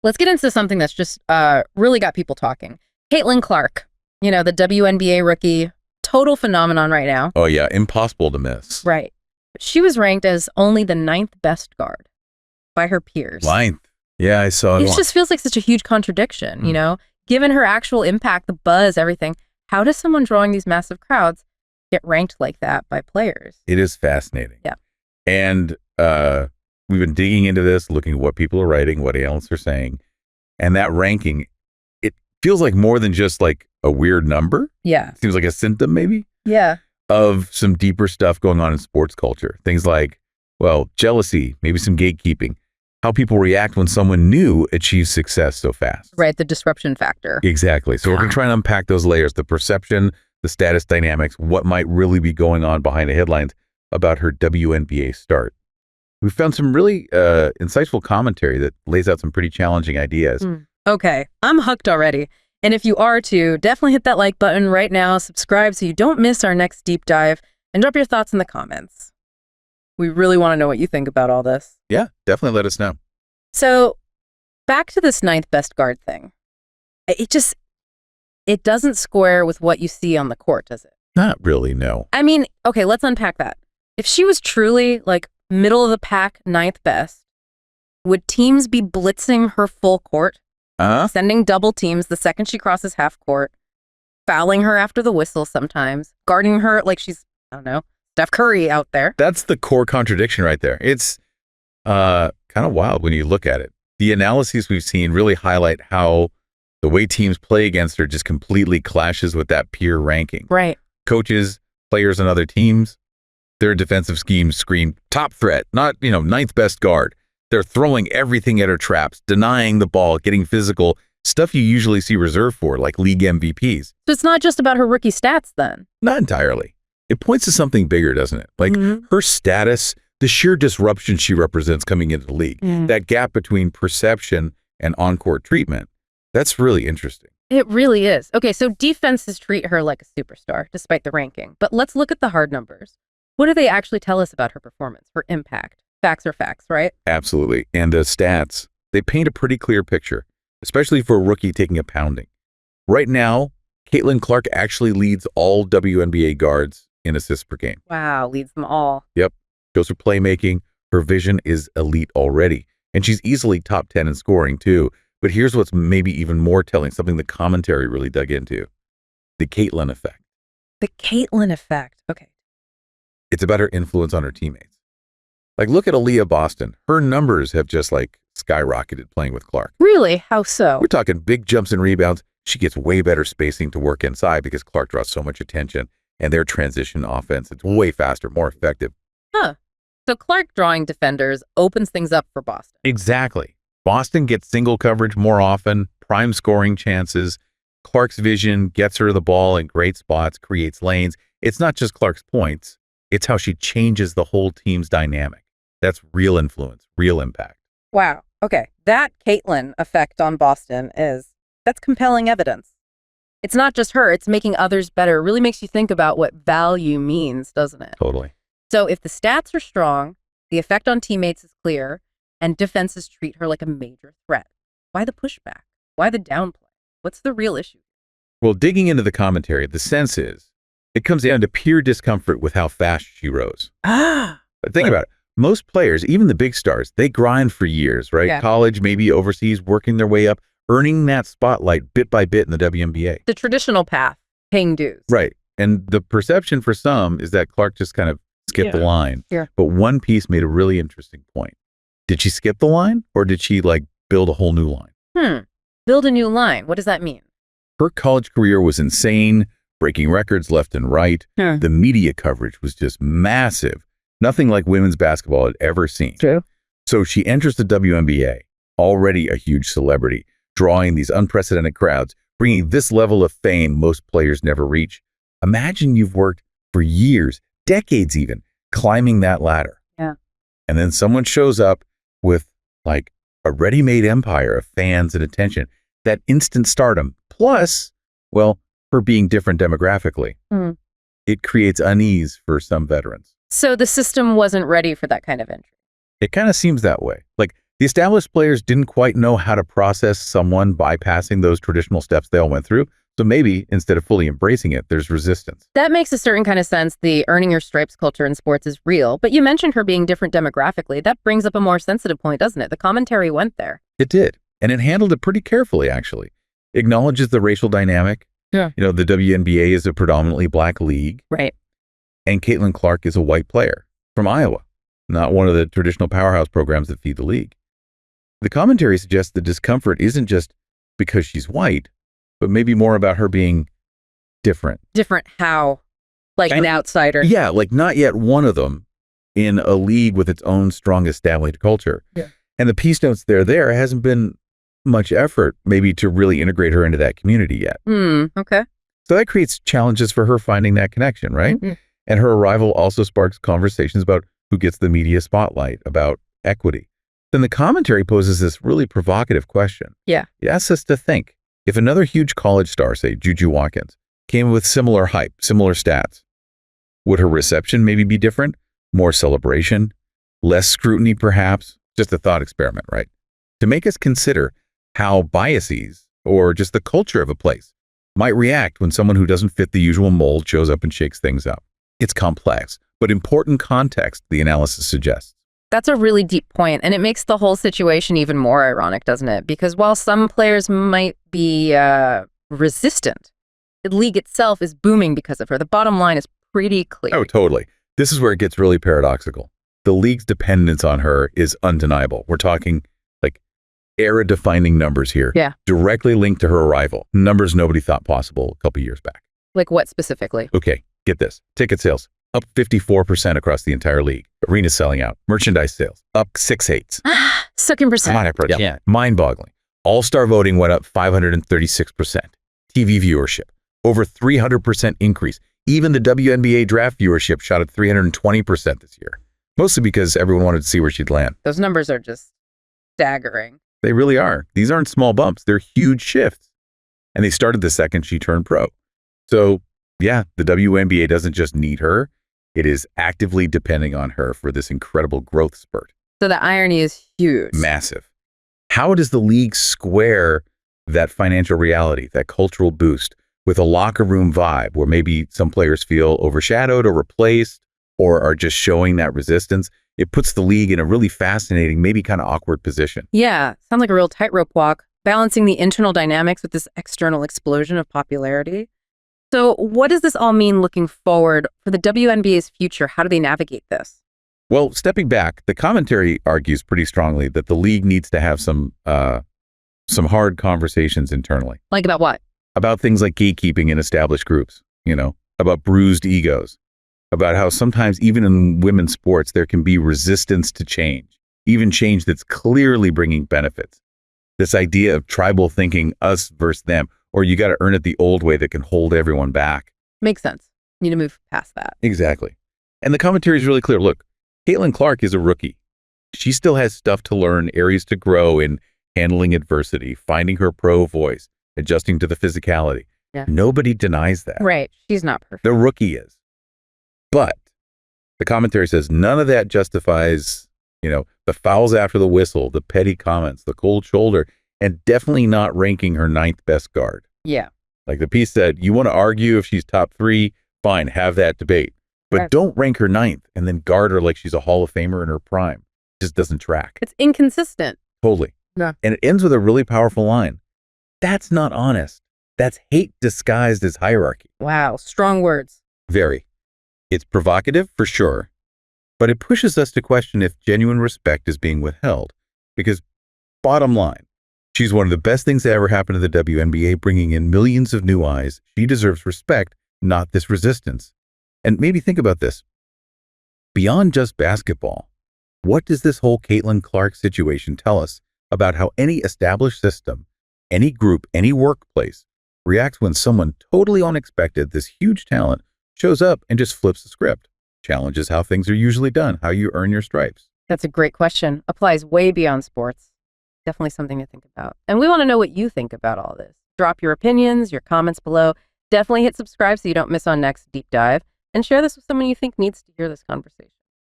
Let's get into something that's just really got people talking. Caitlin Clark, the WNBA rookie, total phenomenon right now. Oh, yeah. Impossible to miss. Right. She was ranked as only the 9th-best guard by her peers. 9th. Yeah, I saw it. It just feels like such a huge contradiction, Given her actual impact, the buzz, everything, how does someone drawing these massive crowds get ranked like that by players? It is fascinating. Yeah. And we've been digging into this, looking at what people are writing, what analysts are saying. And that ranking, it feels like more than just like a weird number. Yeah. It seems like a symptom maybe. Yeah. Of some deeper stuff going on in sports culture. Things like, jealousy, maybe some gatekeeping, how people react when someone new achieves success so fast. Right, the disruption factor. Exactly. So we're going to try and unpack those layers, the perception, the status dynamics, what might really be going on behind the headlines about her WNBA start. We found some really insightful commentary that lays out some pretty challenging ideas. Okay, I'm hooked already. And if you are too, definitely hit that like button right now, subscribe so you don't miss our next deep dive, and drop your thoughts in the comments. We really want to know what you think about all this. Yeah, definitely let us know. So back to this 9th-best guard thing. It doesn't square with what you see on the court, does it? Not really, no. I mean, okay, let's unpack that. If she was truly like middle of the pack 9th best, would teams be blitzing her full court? Sending double teams the second she crosses half court, fouling her after the whistle sometimes, guarding her like she's, I don't know, Steph Curry out there. That's the core contradiction right there. It's kind of wild when you look at it. The analyses we've seen really highlight how the way teams play against her just completely clashes with that peer ranking. Right. Coaches, players on other teams, their defensive schemes scream top threat, not, 9th best guard. They're throwing everything at her traps, denying the ball, getting physical, stuff you usually see reserved for, like league MVPs. So it's not just about her rookie stats then? Not entirely. It points to something bigger, doesn't it? Like her status, the sheer disruption she represents coming into the league, that gap between perception and on-court treatment, that's really interesting. It really is. Okay, so defenses treat her like a superstar, despite the ranking. But let's look at the hard numbers. What do they actually tell us about her performance, her impact? Facts are facts, right? Absolutely. And the stats, they paint a pretty clear picture, especially for a rookie taking a pounding. Right now, Caitlin Clark actually leads all WNBA guards in assists per game. Wow, leads them all. Yep. Shows her playmaking. Her vision is elite already. And she's easily top 10 in scoring, too. But here's what's maybe even more telling, something the commentary really dug into. The Caitlin effect. The Caitlin effect. Okay. It's about her influence on her teammates. Like, look at Aaliyah Boston. Her numbers have just skyrocketed playing with Clark. Really? How so? We're talking big jumps and rebounds. She gets way better spacing to work inside because Clark draws so much attention, and their transition offense, it's way faster, more effective. Huh. So Clark drawing defenders opens things up for Boston. Exactly. Boston gets single coverage more often, prime scoring chances. Clark's vision gets her the ball in great spots, creates lanes. It's not just Clark's points. It's how she changes the whole team's dynamic. That's real influence, real impact. Wow. Okay. That Caitlin effect on Boston that's compelling evidence. It's not just her, it's making others better. It really makes you think about what value means, doesn't it? Totally. So if the stats are strong, the effect on teammates is clear, and defenses treat her like a major threat, why the pushback? Why the downplay? What's the real issue? Well, digging into the commentary, the sense is it comes down to pure discomfort with how fast she rose. But think about it. Most players, even the big stars, they grind for years, right? Yeah. College, maybe overseas, working their way up, earning that spotlight bit by bit in the WNBA. The traditional path, paying dues. Right. And the perception for some is that Clark just kind of skipped the line. Yeah. But one piece made a really interesting point. Did she skip the line, or did she build a whole new line? Build a new line. What does that mean? Her college career was insane, breaking records left and right. The media coverage was just massive. Nothing like women's basketball had ever seen. True. So she enters the WNBA, already a huge celebrity, drawing these unprecedented crowds, bringing this level of fame most players never reach. Imagine you've worked for years, decades even, climbing that ladder. Yeah. And then someone shows up with a ready-made empire of fans and attention, that instant stardom, plus, her being different demographically. It creates unease for some veterans. So the system wasn't ready for that kind of entry. It kind of seems that way. The established players didn't quite know how to process someone bypassing those traditional steps they all went through. So maybe instead of fully embracing it, there's resistance. That makes a certain kind of sense. The earning your stripes culture in sports is real. But you mentioned her being different demographically. That brings up a more sensitive point, doesn't it? The commentary went there. It did. And it handled it pretty carefully, actually. Acknowledges the racial dynamic. Yeah. You know, the WNBA is a predominantly black league. Right. And Caitlin Clark is a white player from Iowa, not one of the traditional powerhouse programs that feed the league. The commentary suggests the discomfort isn't just because she's white, but maybe more about her being different. Different how? Like an outsider. Yeah, like not yet one of them in a league with its own strong established culture. Yeah. And the piece notes there hasn't been much effort maybe to really integrate her into that community yet. Okay. So that creates challenges for her finding that connection, right? Mm-hmm. And her arrival also sparks conversations about who gets the media spotlight, about equity. Then the commentary poses this really provocative question. Yeah. It asks us to think, if another huge college star, say Juju Watkins, came with similar hype, similar stats, would her reception maybe be different? More celebration? Less scrutiny, perhaps? Just a thought experiment, right? To make us consider how biases, or just the culture of a place, might react when someone who doesn't fit the usual mold shows up and shakes things up. It's complex, but important context, the analysis suggests. That's a really deep point, and it makes the whole situation even more ironic, doesn't it? Because while some players might be resistant, the league itself is booming because of her. The bottom line is pretty clear. Oh, totally. This is where it gets really paradoxical. The league's dependence on her is undeniable. We're talking like era-defining numbers here. Yeah. Directly linked to her arrival. Numbers nobody thought possible a couple years back. Like what specifically? Okay, get this. Ticket sales up 54% across the entire league. Arenas selling out. Merchandise sales up 6/8. Sucking percent. Yeah. Mind-boggling. All-star voting went up 536%. TV viewership, over 300% increase. Even the WNBA draft viewership shot at 320% this year. Mostly because everyone wanted to see where she'd land. Those numbers are just staggering. They really are. These aren't small bumps. They're huge shifts. And they started the second she turned pro. So, yeah, the WNBA doesn't just need her. It is actively depending on her for this incredible growth spurt. So the irony is huge. Massive. How does the league square that financial reality, that cultural boost, with a locker room vibe where maybe some players feel overshadowed or replaced or are just showing that resistance? It puts the league in a really fascinating, maybe kind of awkward position. Yeah, sounds like a real tightrope walk, balancing the internal dynamics with this external explosion of popularity. So what does this all mean looking forward for the WNBA's future? How do they navigate this? Well, stepping back, the commentary argues pretty strongly that the league needs to have some hard conversations internally. Like about what? About things like gatekeeping in established groups, about bruised egos, about how sometimes even in women's sports, there can be resistance to change, even change that's clearly bringing benefits. This idea of tribal thinking, us versus them, or you got to earn it the old way that can hold everyone back. Makes sense. You need to move past that. Exactly. And the commentary is really clear. Look, Caitlin Clark is a rookie. She still has stuff to learn, areas to grow in handling adversity, finding her pro voice, adjusting to the physicality. Yeah. Nobody denies that. Right. She's not perfect. The rookie is. But the commentary says none of that justifies, the fouls after the whistle, the petty comments, the cold shoulder, and definitely not ranking her 9th-best guard. Yeah. Like the piece said, you want to argue if she's top 3, fine, have that debate. But don't rank her 9th and then guard her like she's a Hall of Famer in her prime. It just doesn't track. It's inconsistent. Totally. Yeah. And it ends with a really powerful line. That's not honest. That's hate disguised as hierarchy. Wow. Strong words. Very. It's provocative for sure, but it pushes us to question if genuine respect is being withheld. Because bottom line, she's one of the best things that ever happened to the WNBA, bringing in millions of new eyes. She deserves respect, not this resistance. And maybe think about this. Beyond just basketball, what does this whole Caitlin Clark situation tell us about how any established system, any group, any workplace reacts when someone totally unexpected, this huge talent, shows up and just flips the script, challenges how things are usually done, how you earn your stripes? That's a great question. Applies way beyond sports. Definitely something to think about. And we want to know what you think about all this. Drop your opinions, your comments below. Definitely hit subscribe so you don't miss our next deep dive. And share this with someone you think needs to hear this conversation.